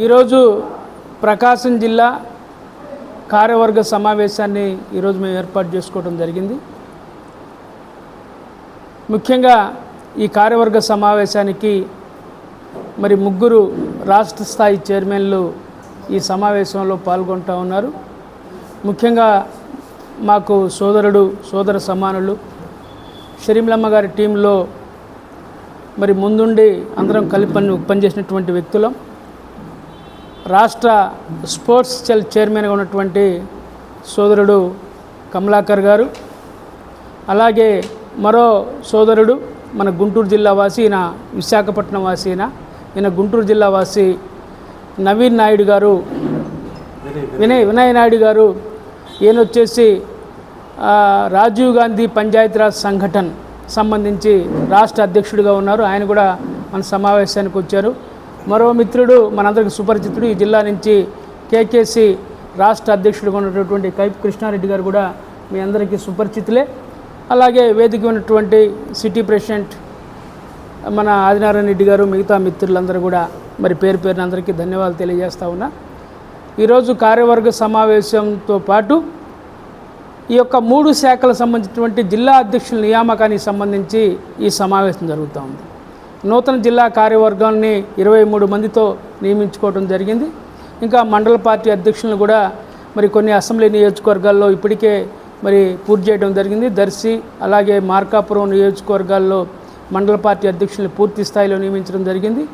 ఈరోజు ప్రకాశం జిల్లా కార్యవర్గ సమావేశాన్ని ఈరోజు మేము ఏర్పాటు చేసుకోవడం జరిగింది. ముఖ్యంగా ఈ కార్యవర్గ సమావేశానికి మరి ముగ్గురు రాష్ట్ర స్థాయి చైర్మన్లు ఈ సమావేశంలో పాల్గొంటూ ఉన్నారు. ముఖ్యంగా మాకు సోదర సమానులు షరీంలమ్మ గారి టీంలో మరి ముందుండి అందరం కలిపి పనిచేసినటువంటి వ్యక్తులం. రాష్ట్ర స్పోర్ట్స్ సెల్ చైర్మన్గా ఉన్నటువంటి సోదరుడు కమలాకర్ గారు, అలాగే మరో సోదరుడు మన గుంటూరు జిల్లా వాసి, ఈయన విశాఖపట్నం వాసి, ఈయన గుంటూరు జిల్లా వాసి నవీన్ నాయుడు గారు, వినయ్ నాయుడు గారు. ఈయన వచ్చేసి రాజీవ్ గాంధీ పంచాయతీరాజ్ సంఘటన్ సంబంధించి రాష్ట్ర అధ్యక్షుడిగా ఉన్నారు. ఆయన కూడా మన సమావేశానికి వచ్చారు. మరో మిత్రుడు మనందరికి సుపరిచితుడు, ఈ జిల్లా నుంచి కేకేసి రాష్ట్ర అధ్యక్షుడిగా ఉన్నటువంటి కైపు కృష్ణారెడ్డి గారు కూడా మీ అందరికీ సుపరిచితులే. అలాగే వేదిక ఉన్నటువంటి సిటీ ప్రెసిడెంట్ మన ఆదినారాయణ రెడ్డి గారు, మిగతా మిత్రులందరూ కూడా మరి పేరు పేరున అందరికీ ధన్యవాదాలు తెలియజేస్తా ఉన్నా. ఈరోజు కార్యవర్గ సమావేశంతో పాటు ఈ యొక్క 3 శాఖలకు సంబంధించినటువంటి జిల్లా అధ్యక్షుల నియామకానికి సంబంధించి ఈ సమావేశం జరుగుతూ ఉంది. నూతన జిల్లా కార్యవర్గాన్ని 23 మందితో నియమించుకోవడం జరిగింది. ఇంకా మండల పార్టీ అధ్యక్షులను కూడా మరి కొన్ని అసెంబ్లీ నియోజకవర్గాల్లో ఇప్పటికే మరి పూర్తి చేయడం జరిగింది. దర్శి అలాగే మార్కాపురం నియోజకవర్గాల్లో మండల పార్టీ అధ్యక్షులను పూర్తి స్థాయిలో నియమించడం జరిగింది.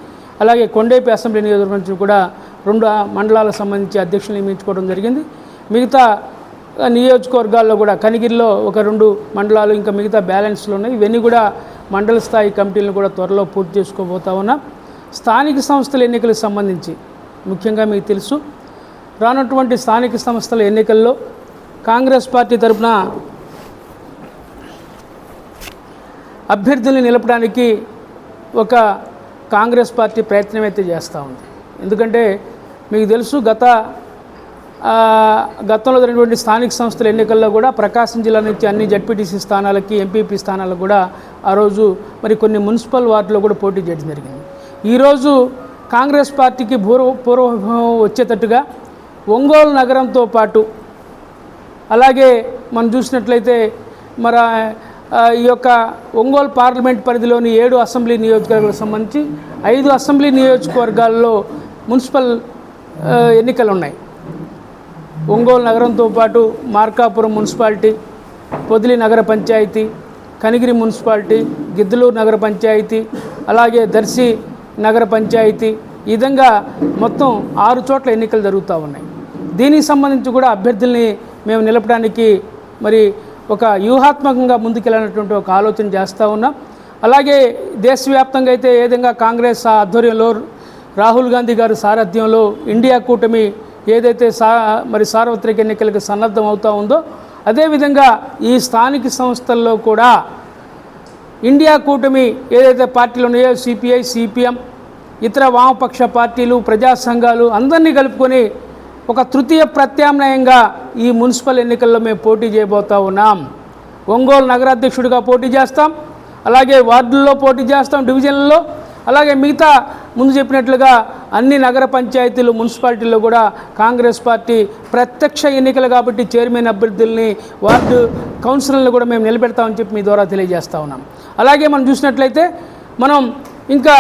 అలాగే కొండేపి అసెంబ్లీ నియోజకవర్గం నుంచి కూడా 2 మండలాలకు సంబంధించి అధ్యక్షులు నియమించుకోవడం జరిగింది. మిగతా నియోజకవర్గాల్లో కూడా కనిగిరిలో ఒక 2 మండలాలు, ఇంకా మిగతా బ్యాలెన్స్లు ఉన్నాయి. ఇవన్నీ కూడా మండల స్థాయి కమిటీలను కూడా త్వరలో పూర్తి చేసుకోబోతా ఉన్నాం. స్థానిక సంస్థల ఎన్నికలకు సంబంధించి ముఖ్యంగా మీకు తెలుసు, రానటువంటి స్థానిక సంస్థల ఎన్నికల్లో కాంగ్రెస్ పార్టీ తరఫున అభ్యర్థుల్ని నిలపడానికి ఒక కాంగ్రెస్ పార్టీ ప్రయత్నం అయితే చేస్తూ ఉంది. ఎందుకంటే మీకు తెలుసు, గతంలో జరిగినటువంటి స్థానిక సంస్థల ఎన్నికల్లో కూడా ప్రకాశం జిల్లా నుంచి అన్ని జడ్పీటీసీ స్థానాలకి, ఎంపీపీ స్థానాలకు కూడా ఆ రోజు మరి కొన్ని మున్సిపల్ వార్డులో కూడా పోటీ చేయడం జరిగింది. ఈరోజు కాంగ్రెస్ పార్టీకి పూర్వభావం వచ్చేటట్టుగా ఒంగోలు నగరంతో పాటు, అలాగే మనం చూసినట్లయితే మరి ఈ యొక్క ఒంగోలు పార్లమెంట్ పరిధిలోని 7 అసెంబ్లీ నియోజకవర్గాలకు సంబంధించి 5 అసెంబ్లీ నియోజకవర్గాల్లో మున్సిపల్ ఎన్నికలు ఉన్నాయి. ఒంగోలు నగరంతో పాటు మార్కాపురం మున్సిపాలిటీ, పొదిలి నగర పంచాయతీ, కనిగిరి మున్సిపాలిటీ, గిద్దలూరు నగర పంచాయతీ, అలాగే దర్శి నగర పంచాయతీ, ఈ విధంగా మొత్తం 6 చోట్ల ఎన్నికలు జరుగుతూ ఉన్నాయి. దీనికి సంబంధించి కూడా అభ్యర్థుల్ని మేము నిలపడానికి మరి ఒక వ్యూహాత్మకంగా ముందుకెళ్ళినటువంటి ఒక ఆలోచన చేస్తూ ఉన్నాం. అలాగే దేశవ్యాప్తంగా అయితే ఏ విధంగా కాంగ్రెస్ ఆధ్వర్యంలో రాహుల్ గాంధీ గారి సారథ్యంలో ఇండియా కూటమి ఏదైతే మరి సార్వత్రిక ఎన్నికలకు సన్నద్ధం అవుతూ ఉందో, అదేవిధంగా ఈ స్థానిక సంస్థల్లో కూడా ఇండియా కూటమి ఏదైతే పార్టీలు ఉన్నాయో, సిపిఐ, సిపిఎం, ఇతర వామపక్ష పార్టీలు, ప్రజా సంఘాలు అందరినీ కలుపుకొని ఒక తృతీయ ప్రత్యామ్నాయంగా ఈ మున్సిపల్ ఎన్నికల్లో మేము పోటీ చేయబోతూ ఉన్నాం. ఒంగోలు నగరాధ్యక్షుడిగా పోటీ చేస్తాం, అలాగే వార్డుల్లో పోటీ చేస్తాం, డివిజన్లలో, అలాగే మిగతా ముందు చెప్పినట్లుగా అన్ని నగర పంచాయతీలు, మున్సిపాలిటీల్లో కూడా కాంగ్రెస్ పార్టీ ప్రత్యక్ష ఎన్నికలు కాబట్టి చైర్మన్ అభ్యర్థుల్ని, వార్డు కౌన్సిలర్లను కూడా మేము నిలబెడతామని చెప్పి మీ ద్వారా తెలియజేస్తూ ఉన్నాం. అలాగే మనం చూసినట్లయితే మనం ఇంకా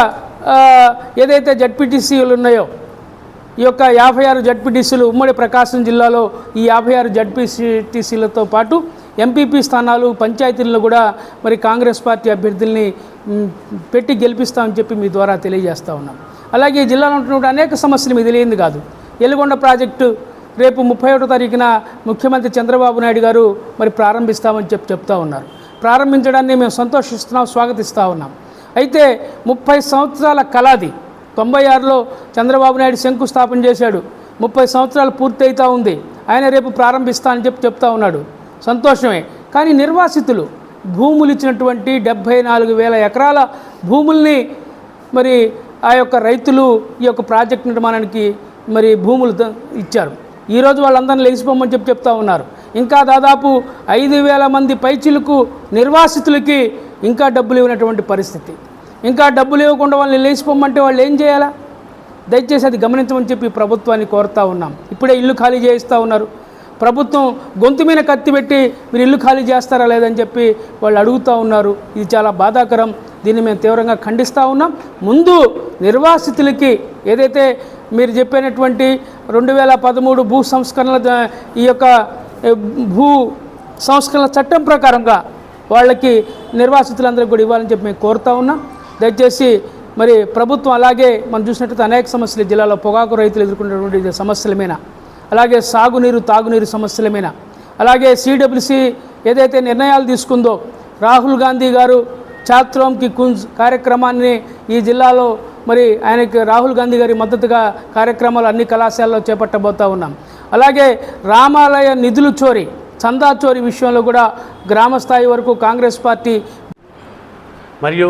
ఏదైతే జడ్పీటీసీలు ఉన్నాయో, ఈ యొక్క 56 జడ్పీటీసీలు ఉమ్మడి ప్రకాశం జిల్లాలో, ఈ 56 జడ్పీటీసీలతో పాటు ఎంపీపీ స్థానాలు, పంచాయతీలను కూడా మరి కాంగ్రెస్ పార్టీ అభ్యర్థుల్ని పెట్టి గెలిపిస్తామని చెప్పి మీ ద్వారా తెలియజేస్తూ ఉన్నాం. అలాగే ఈ జిల్లాలో ఉంటున్న అనేక సమస్యలు మీకు తెలియంది కాదు. ఎలుగొండ ప్రాజెక్టు రేపు 31వ తారీఖున ముఖ్యమంత్రి చంద్రబాబు నాయుడు గారు మరి ప్రారంభిస్తామని చెప్తా ఉన్నారు. ప్రారంభించడాన్ని మేము సంతోషిస్తున్నాం, స్వాగతిస్తూ ఉన్నాం. అయితే 30 సంవత్సరాల కళది 96లో చంద్రబాబు నాయుడు శంకుస్థాపన చేశాడు. 30 సంవత్సరాలు పూర్తి అవుతూ ఉంది. ఆయన రేపు ప్రారంభిస్తా అని చెప్తా ఉన్నాడు. సంతోషమే. కానీ నిర్వాసితులు భూములు ఇచ్చినటువంటి 74,000 ఎకరాల భూముల్ని మరి ఆ యొక్క రైతులు ఈ యొక్క ప్రాజెక్ట్ నిర్మాణానికి మరి భూములు ఇచ్చారు. ఈరోజు వాళ్ళందరినీ లేచిపోమని చెప్తా ఉన్నారు. ఇంకా దాదాపు 5,000 మంది పైచిలకు నిర్వాసితులకి ఇంకా డబ్బులు ఇవ్వనటువంటి పరిస్థితి. ఇంకా డబ్బులు ఇవ్వకుండా వాళ్ళని లేచిపోమంటే వాళ్ళు ఏం చేయాలా? దయచేసి అది గమనించమని చెప్పి ప్రభుత్వాన్ని కోరుతూ ఉన్నాం. ఇప్పుడే ఇల్లు ఖాళీ చేయిస్తూ ఉన్నారు. ప్రభుత్వం గొంతు మీద కత్తి పెట్టి మీరు ఇల్లు ఖాళీ చేస్తారా లేదని చెప్పి వాళ్ళు అడుగుతూ ఉన్నారు. ఇది చాలా బాధాకరం. దీన్ని మేము తీవ్రంగా ఖండిస్తూ ఉన్నాం. ముందు నిర్వాసితులకి ఏదైతే మీరు చెప్పినటువంటి 2013 భూ సంస్కరణల ఈ యొక్క భూ సంస్కరణల చట్టం ప్రకారంగా వాళ్ళకి నిర్వాసితులందరికీ కూడా ఇవ్వాలని చెప్పి మేము కోరుతూ ఉన్నాం. దయచేసి మరి ప్రభుత్వం అలాగే మనం చూసినట్లయితే అనేక సమస్యలు జిల్లాలో పొగాకు రైతులు ఎదుర్కొనేటువంటి సమస్యల మీద, అలాగే సాగునీరు తాగునీరు సమస్యల మీద, అలాగే సిడబ్ల్యూసి ఏదైతే నిర్ణయాలు తీసుకుందో రాహుల్ గాంధీ గారు ఛాత్రోం కి కుంజ్ కార్యక్రమాన్ని ఈ జిల్లాలో మరి ఆయనకి రాహుల్ గాంధీ గారి మద్దతుగా కార్యక్రమాలు అన్ని కళాశాలలో చేపట్టబోతూ ఉన్నాం. అలాగే రామాలయ నిధులు చోరీ చందా చోరీ విషయంలో కూడా గ్రామ స్థాయి వరకు కాంగ్రెస్ పార్టీ మరియు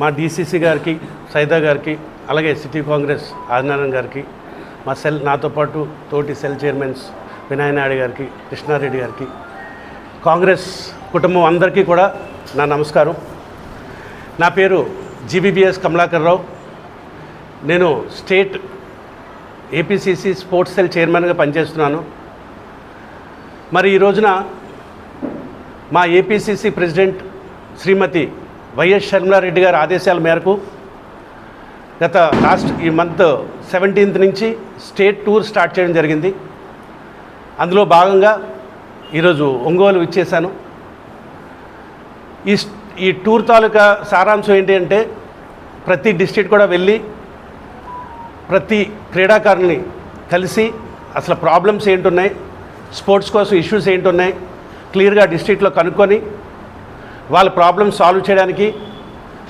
మా డీసీసీ గారికి సైదా గారికి అలాగే సిటీ కాంగ్రెస్ ఆదినారాయణ గారికి మా సెల్ నాతో పాటు తోటి సెల్ చైర్మన్స్ వినయ్ నాయుడు గారికి కృష్ణారెడ్డి గారికి కాంగ్రెస్ కుటుంబం అందరికీ కూడా నా నమస్కారం. నా పేరు జీబీబీఎస్ కమలాకర్ రావు. నేను స్టేట్ ఏపీసీసీ స్పోర్ట్స్ సెల్ చైర్మన్గా పనిచేస్తున్నాను. మరి ఈ రోజున మా ఏపీసీసీ ప్రెసిడెంట్ శ్రీమతి వైఎస్ షర్మిలారెడ్డి గారి ఆదేశాల మేరకు గత ఈ మంత్ 17th నుంచి స్టేట్ టూర్ స్టార్ట్ చేయడం జరిగింది. అందులో భాగంగా ఈరోజు ఒంగోలు ఇచ్చేశాను. ఈ టూర్ తాలూకా సారాంశం ఏంటి అంటే ప్రతి డిస్ట్రిక్ట్ కూడా వెళ్ళి ప్రతి క్రీడాకారుల్ని కలిసి అసలు ప్రాబ్లమ్స్ ఏంటున్నాయి, స్పోర్ట్స్ కోసం ఇష్యూస్ ఏంటున్నాయి క్లియర్గా డిస్ట్రిక్ట్లో కనుక్కొని వాళ్ళ ప్రాబ్లమ్స్ సాల్వ్ చేయడానికి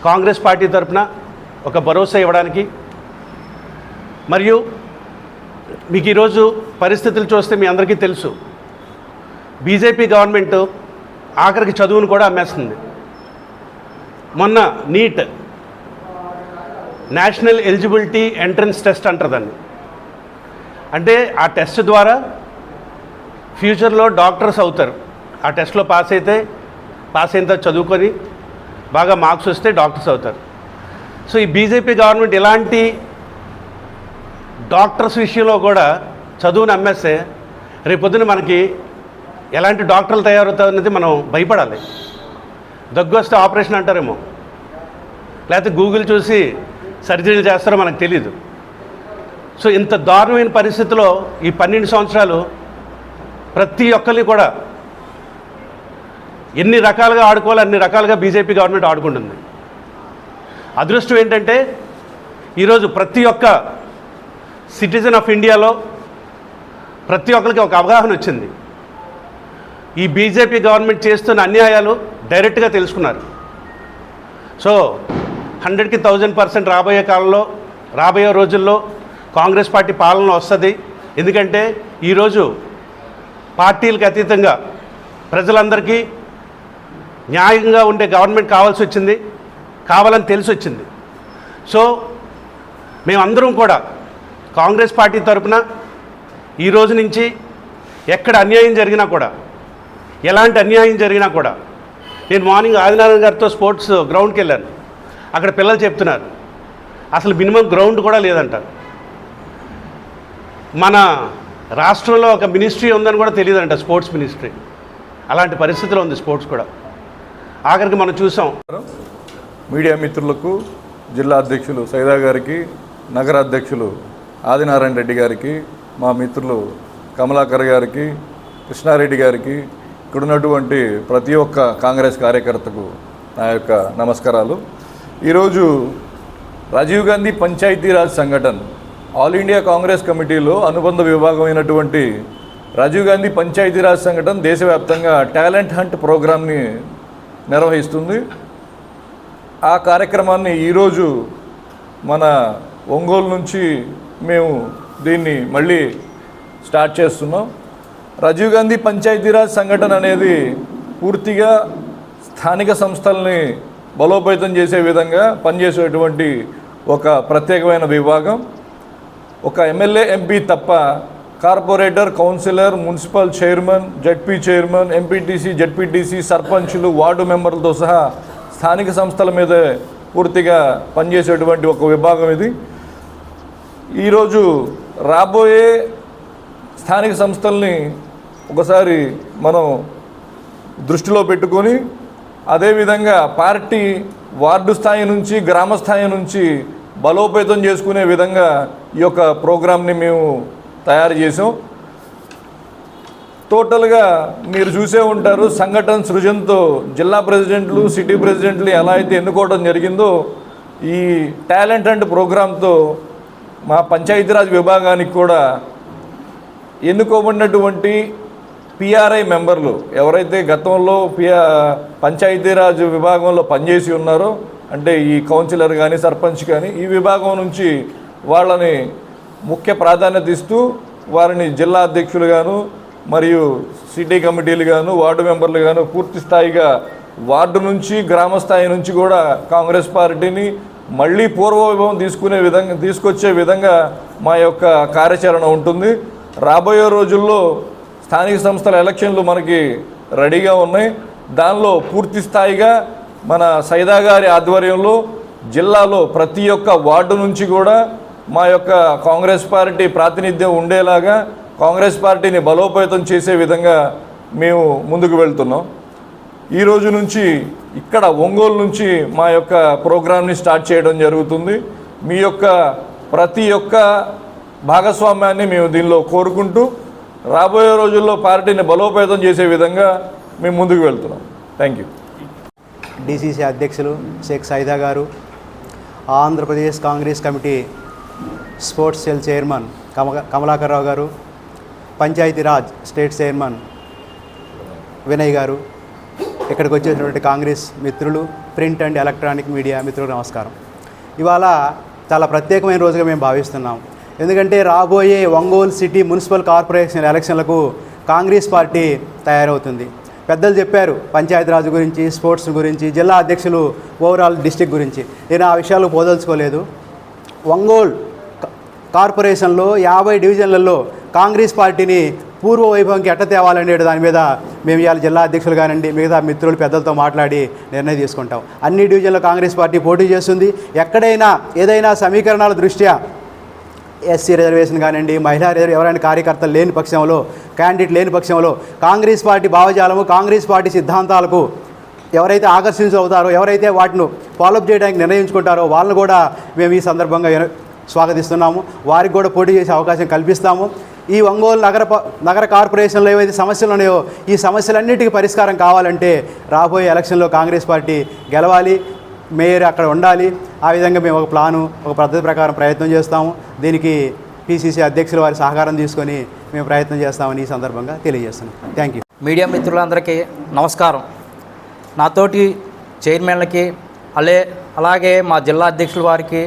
కాంగ్రెస్ పార్టీ తరఫున ఒక భరోసా ఇవ్వడానికి, మరియు మీకు ఈరోజు పరిస్థితులు చూస్తే మీ అందరికీ తెలుసు బీజేపీ గవర్నమెంట్ ఆఖరికి చదువును కూడా అమ్మేస్తుంది. మొన్న neat national eligibility entrance test అంటారు దాన్ని. అంటే ఆ టెస్ట్ ద్వారా ఫ్యూచర్లో డాక్టర్స్ అవుతారు. ఆ టెస్ట్లో పాస్ అయిన తర్వాత చదువుకొని బాగా మార్క్స్ వస్తే డాక్టర్స్ అవుతారు. సో ఈ బీజేపీ గవర్నమెంట్ ఇలాంటి డాక్టర్స్ విషయంలో కూడా చదువుని అమ్మేస్తే రేపొద్దున మనకి ఎలాంటి డాక్టర్లు తయారవుతారు అనేది మనం భయపడాలి. దగ్గు వస్తే ఆపరేషన్ అంటారేమో, లేకపోతే గూగుల్ చూసి సర్జరీలు చేస్తారో మనకు తెలీదు. సో ఇంత దారుణమైన పరిస్థితిలో ఈ 12 సంవత్సరాలు ప్రతి ఒక్కరిని కూడా ఎన్ని రకాలుగా ఆడుకోవాలో అన్ని రకాలుగా బీజేపీ గవర్నమెంట్ ఆడుకుంటుంది. అదృష్టం ఏంటంటే ఈరోజు ప్రతి ఒక్క సిటిజన్ ఆఫ్ ఇండియాలో ప్రతి ఒక్కరికి ఒక అవగాహన వచ్చింది. ఈ బీజేపీ గవర్నమెంట్ చేస్తున్న అన్యాయాలు డైరెక్ట్గా తెలుసుకున్నారు. సో 100కి 1000% రాబోయే కాలంలో రాబోయే రోజుల్లో కాంగ్రెస్ పార్టీ పాలన వస్తుంది. ఎందుకంటే ఈరోజు పార్టీలకు అతీతంగా ప్రజలందరికీ న్యాయంగా ఉండే గవర్నమెంట్ కావాల్సి వచ్చింది, కావాలని తెలిసి వచ్చింది. సో మేమందరం కూడా కాంగ్రెస్ పార్టీ తరఫున ఈ రోజు నుంచి ఎక్కడ అన్యాయం జరిగినా కూడా, ఎలాంటి అన్యాయం జరిగినా కూడా, నేను మార్నింగ్ ఆదినారాయణ గారితో స్పోర్ట్స్ గ్రౌండ్కి వెళ్ళాను. అక్కడ పిల్లలు చెప్తున్నారు అసలు మినిమం గ్రౌండ్ కూడా లేదంట. మన రాష్ట్రంలో ఒక మినిస్ట్రీ ఉందని కూడా తెలియదంట, స్పోర్ట్స్ మినిస్ట్రీ. అలాంటి పరిస్థితిలో ఉంది స్పోర్ట్స్ కూడా. ఆఖరికి మనం చూసాం. మీడియా మిత్రులకు, జిల్లా అధ్యక్షులు సైదా గారికి, నగర అధ్యక్షులు ఆదినారాయణ రెడ్డి గారికి, మా మిత్రులు కమలాకర్ గారికి, కృష్ణారెడ్డి గారికి, ఇక్కడ ఉన్నటువంటి ప్రతి ఒక్క కాంగ్రెస్ కార్యకర్తకు నా యొక్క నమస్కారాలు. ఈరోజు రాజీవ్ గాంధీ పంచాయతీరాజ్ సంఘటన్ ఆల్ ఇండియా కాంగ్రెస్ కమిటీలో అనుబంధ విభాగమైనటువంటి రాజీవ్ గాంధీ పంచాయతీరాజ్ సంఘటన్ దేశవ్యాప్తంగా టాలెంట్ హంట్ ప్రోగ్రామ్ని నిర్వహిస్తుంది. ఆ కార్యక్రమాన్ని ఈరోజు మన ఒంగోలు నుంచి మేము దీన్ని మళ్ళీ స్టార్ట్ చేస్తున్నాం. రాజీవ్ గాంధీ పంచాయతీరాజ్ సంఘటన అనేది పూర్తిగా స్థానిక సంస్థల్ని బలోపేతం చేసే విధంగా పనిచేసేటువంటి ఒక ప్రత్యేకమైన విభాగం. ఒక ఎమ్మెల్యే, ఎంపీ తప్ప corporator, councillor, municipal chairman, ZP chairman, MPTC, ZPTC, సర్పంచులు, వార్డు మెంబర్లతో సహా స్థానిక సంస్థల మీద పూర్తిగా పనిచేసేటువంటి ఒక విభాగం ఇది. ఈరోజు రాబోయే స్థానిక సంస్థల్ని ఒకసారి మనం దృష్టిలో పెట్టుకొని అదేవిధంగా పార్టీ వార్డు స్థాయి నుంచి గ్రామ స్థాయి నుంచి బలోపేతం చేసుకునే విధంగా ఈ యొక్క ప్రోగ్రామ్ని మేము తయారు చేసాం. టోటల్గా మీరు చూసే ఉంటారు, సంఘటన సృజనతో జిల్లా ప్రెసిడెంట్లు సిటీ ప్రెసిడెంట్లు ఎలా అయితే ఎన్నుకోవడం జరిగిందో ఈ టాలెంట్ అండ్ ప్రోగ్రాంతో మా పంచాయతీరాజ్ విభాగానికి కూడా ఎన్నుకోబడినటువంటి పిఆర్ఐ మెంబర్లు ఎవరైతే గతంలో పంచాయతీరాజ్ విభాగంలో పనిచేసి ఉన్నారో, అంటే ఈ కౌన్సిలర్ కానీ సర్పంచ్ కానీ ఈ విభాగం నుంచి వాళ్ళని ముఖ్య ప్రాధాన్యత ఇస్తూ వారిని జిల్లా అధ్యక్షులు గాను మరియు సిటీ కమిటీలు గాను వార్డు మెంబర్లు గాను పూర్తి స్థాయిగా వార్డు నుంచి గ్రామ స్థాయి నుంచి కూడా కాంగ్రెస్ పార్టీని మళ్ళీ పూర్వవైభవం తీసుకొచ్చే విధంగా మా యొక్క కార్యాచరణ ఉంటుంది. రాబోయే రోజుల్లో స్థానిక సంస్థల ఎలక్షన్లు మనకి రెడీగా ఉన్నాయి. దానిలో పూర్తి స్థాయిగా మన సైదా గారి ఆధ్వర్యంలో జిల్లాలో ప్రతి ఒక్క వార్డు నుంచి కూడా మా యొక్క కాంగ్రెస్ పార్టీ ప్రాతినిధ్యం ఉండేలాగా కాంగ్రెస్ పార్టీని బలోపేతం చేసే విధంగా మేము ముందుకు వెళ్తున్నాం. ఈ రోజు నుంచి ఇక్కడ ఒంగోలు నుంచి మా యొక్క ప్రోగ్రామ్ని స్టార్ట్ చేయడం జరుగుతుంది. మీ యొక్క ప్రతి ఒక్క భాగస్వామ్యాన్ని మేము దీనిలో కోరుకుంటూ రాబోయే రోజుల్లో పార్టీని బలోపేతం చేసే విధంగా మేము ముందుకు వెళ్తున్నాం. Thank you. డిసిసి అధ్యక్షులు Sheikh Saida garu, Andhra Pradesh Congress committee sports cell chairman Kamalakar Rao garu, Panchayati Raj state chairman Vinay గారు, ఇక్కడికి వచ్చేసినటువంటి కాంగ్రెస్ మిత్రులు, ప్రింట్ అండ్ ఎలక్ట్రానిక్ మీడియా మిత్రులకు నమస్కారం. ఇవాళ చాలా ప్రత్యేకమైన రోజుగా మేము భావిస్తున్నాం. ఎందుకంటే రాబోయే ఒంగోలు సిటీ మున్సిపల్ కార్పొరేషన్ ఎలక్షన్లకు కాంగ్రెస్ పార్టీ తయారవుతుంది. పెద్దలు చెప్పారు పంచాయతీరాజ్ గురించి, స్పోర్ట్స్ గురించి, జిల్లా అధ్యక్షులు ఓవరాల్ డిస్టిక్ గురించి. నేను ఆ విషయాలు పోదలుచుకోలేదు. ఒంగోలు కార్పొరేషన్లో 50 డివిజన్లలో కాంగ్రెస్ పార్టీని పూర్వ వైభవంకి ఎట్ట తేవాలనే దాని మీద మేము ఇవాళ జిల్లా అధ్యక్షులు కానివ్వండి మిగతా మిత్రులు పెద్దలతో మాట్లాడి నిర్ణయం తీసుకుంటాం. అన్ని డివిజన్లో కాంగ్రెస్ పార్టీ పోటీ చేస్తుంది. ఎక్కడైనా ఏదైనా సమీకరణాల దృష్ట్యా ఎస్సీ రిజర్వేషన్ కానివ్వండి, మహిళా రిజర్వేషన్ ఎవరైనా కార్యకర్తలు లేని పక్షంలో, క్యాండిడేట్ లేని పక్షంలో కాంగ్రెస్ పార్టీ భావజాలము, కాంగ్రెస్ పార్టీ సిద్ధాంతాలకు ఎవరైతే ఆకర్షించవుతారో, ఎవరైతే వాటిని ఫాలోఅప్ చేయడానికి నిర్ణయించుకుంటారో వాళ్ళని కూడా మేము ఈ సందర్భంగా స్వాగతిస్తున్నాము. వారికి కూడా పోటీ చేసే అవకాశం కల్పిస్తాము. ఈ ఒంగోలు నగర కార్పొరేషన్లో ఏవైతే సమస్యలు ఉన్నాయో ఈ సమస్యలన్నిటికీ పరిష్కారం కావాలంటే రాబోయే ఎలక్షన్లో కాంగ్రెస్ పార్టీ గెలవాలి, మేయర్ అక్కడ ఉండాలి. ఆ విధంగా మేము ఒక ప్లాను, ఒక పద్ధతి ప్రకారం ప్రయత్నం చేస్తాము. దీనికి పిసిసి అధ్యక్షుల వారి సహకారం తీసుకొని మేము ప్రయత్నం చేస్తామని ఈ సందర్భంగా తెలియజేస్తున్నాం. Thank you. మీడియా మిత్రులందరికీ నమస్కారం. నాతోటి చైర్మన్లకి అలాగే మా జిల్లా అధ్యక్షుల వారికి,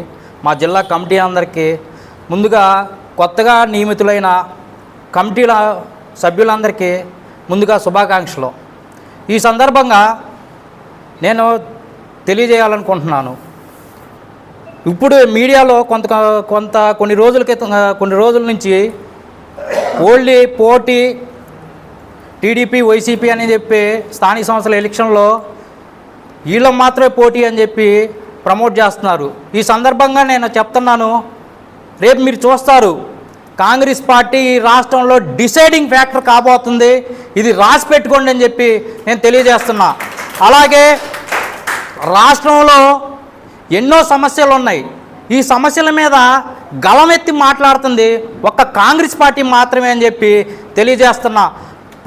మా జిల్లా కమిటీ అందరికీ, ముందుగా కొత్తగా నియమితులైన కమిటీల సభ్యులందరికీ ముందుగా శుభాకాంక్షలు. ఈ సందర్భంగా నేను తెలియజేయాలనుకుంటున్నాను. ఇప్పుడు మీడియాలో కొన్ని రోజుల నుంచి ఓన్లీ పోటీ టీడీపీ వైసీపీ అని చెప్పి స్థానిక సంస్థల ఎలక్షన్లో వీళ్ళకి మాత్రమే పోటీ అని చెప్పి ప్రమోట్ చేస్తున్నారు. ఈ సందర్భంగా నేను చెప్తున్నాను, రేపు మీరు చూస్తారు కాంగ్రెస్ పార్టీ రాష్ట్రంలో డిసైడింగ్ ఫ్యాక్టర్ కాబోతుంది. ఇది రాసి పెట్టుకోండి అని చెప్పి నేను తెలియజేస్తున్నా. అలాగే రాష్ట్రంలో ఎన్నో సమస్యలు ఉన్నాయి. ఈ సమస్యల మీద గళమెత్తి మాట్లాడుతుంది ఒక్క కాంగ్రెస్ పార్టీ మాత్రమే అని చెప్పి తెలియజేస్తున్నా.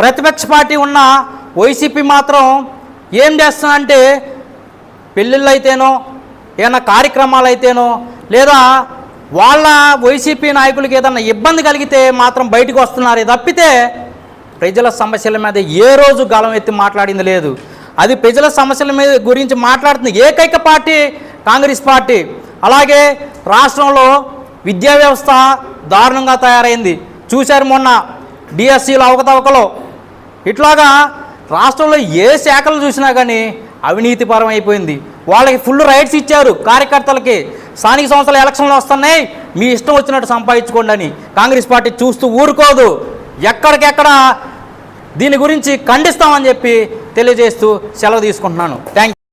ప్రతిపక్ష పార్టీ ఉన్న వైసీపీ మాత్రం ఏం చేస్తుందంటే పెళ్ళిళ్ళు అయితేనో ఏదైనా కార్యక్రమాలు అయితేనో లేదా వాళ్ళ వైసీపీ నాయకులకి ఏదన్నా ఇబ్బంది కలిగితే మాత్రం బయటకు వస్తున్నారు తప్పితే ప్రజల సమస్యల మీద ఏ రోజు గళం ఎత్తి మాట్లాడింది లేదు. అది ప్రజల సమస్యల మీద గురించి మాట్లాడుతుంది ఏకైక పార్టీ కాంగ్రెస్ పార్టీ. అలాగే రాష్ట్రంలో విద్యా వ్యవస్థ దారుణంగా తయారైంది. చూశారు మొన్న డిఎస్సీలో అవకతవకలో. ఇట్లాగా రాష్ట్రంలో ఏ శాఖలు చూసినా కానీ అవినీతిపరం అయిపోయింది. వాళ్ళకి ఫుల్ రైట్స్ ఇచ్చారు కార్యకర్తలకి. స్థానిక సంస్థల ఎలక్షన్లు వస్తున్నాయి, మీ ఇష్టం వచ్చినట్టు సంపాదించుకోండి అని కాంగ్రెస్ పార్టీ చూస్తూ ఊరుకోదు. ఎక్కడికెక్కడ దీని గురించి ఖండిస్తామని చెప్పి తెలియజేస్తూ సెలవు తీసుకుంటున్నాను. Thank you.